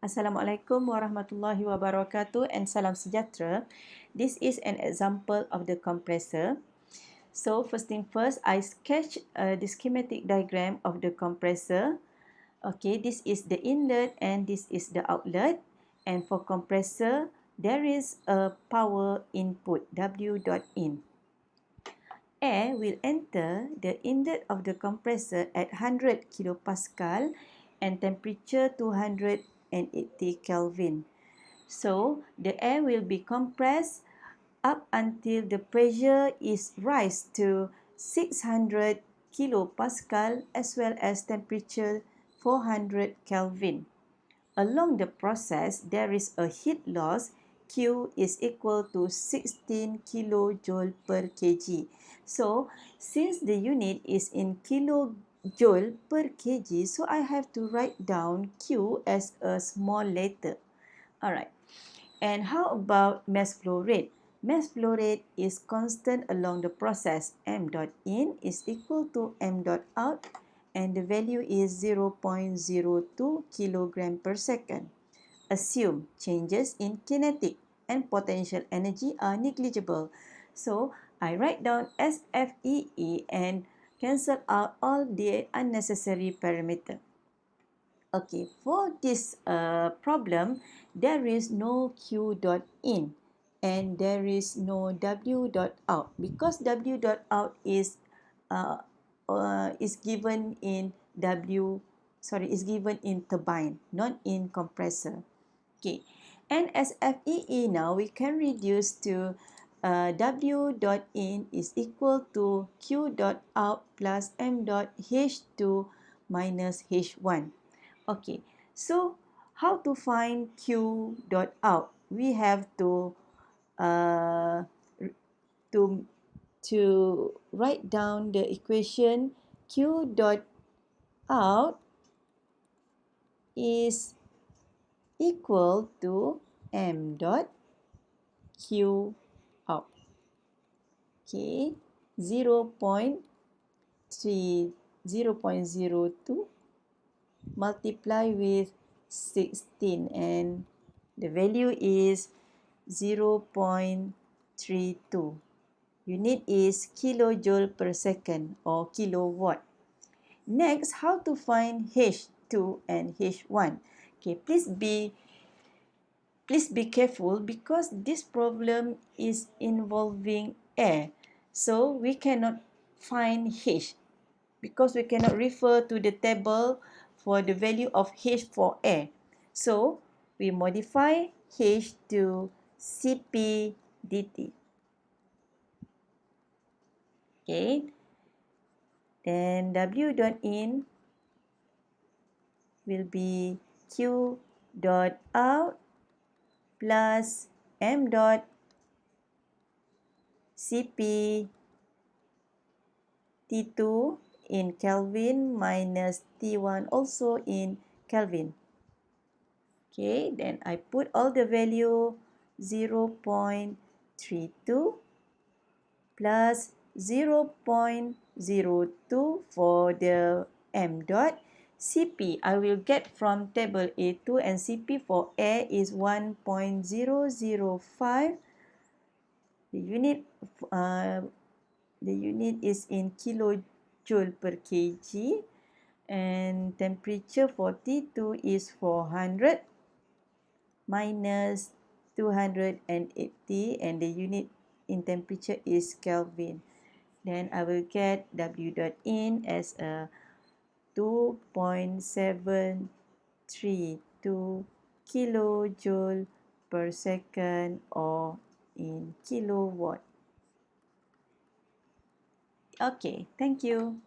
Assalamualaikum warahmatullahi wabarakatuh and salam sejahtera. This is an example of the compressor. So first thing first, I sketch the schematic diagram of the compressor. Okay, this is the inlet and this is the outlet. And for compressor, there is a power input W dot in. Air will enter the inlet of the compressor at 100 kilopascal and temperature 280 Kelvin. So the air will be compressed up until the pressure is rise to 600 kilopascal as well as temperature 400 Kelvin. Along the process, there is a heat loss. Q is equal to 16 kilojoule per kg. So, since the unit is in kilojoule per kg, so I have to write down Q as a small letter. Alright. And how about mass flow rate? Mass flow rate is constant along the process. M dot in is equal to M dot out and the value is 0.02 kilogram per second. Assume changes in kinetic and potential energy are negligible. So, I write down SFEE and cancel out all the unnecessary parameters. Okay, for this problem, there is no Q dot in and there is no W dot out because W dot out is given in is given in turbine, not in compressor. Okay, and as FEE now we can reduce to W dot in is equal to Q dot out plus M dot H2 minus H1. Okay, so how to find Q dot out? We have uh, to to write down the equation Q dot out is equal to M dot Q out. Okay, 0.02 multiply with 16 and the value is 0.32. Unit is kilojoule per second or kilowatt. Next, how to find H2 and H1? Okay, please be careful because this problem is involving air. So we cannot find H because we cannot refer to the table for the value of H for air. So we modify H to Cp dt. Okay. Then W dot in will be Q dot out plus M dot Cp T2 in Kelvin minus T1 also in Kelvin. Okay, then I put all the value 0.32 plus 0.02 for the M dot. Cp I will get from table A2 and Cp for air is 1.005. The unit is in kilojoule per kg and temperature for T2 is 400 minus 280 and the unit in temperature is Kelvin. Then I will get W dot in as a 2.732 kilojoule per second or in kilowatt. Okay, thank you.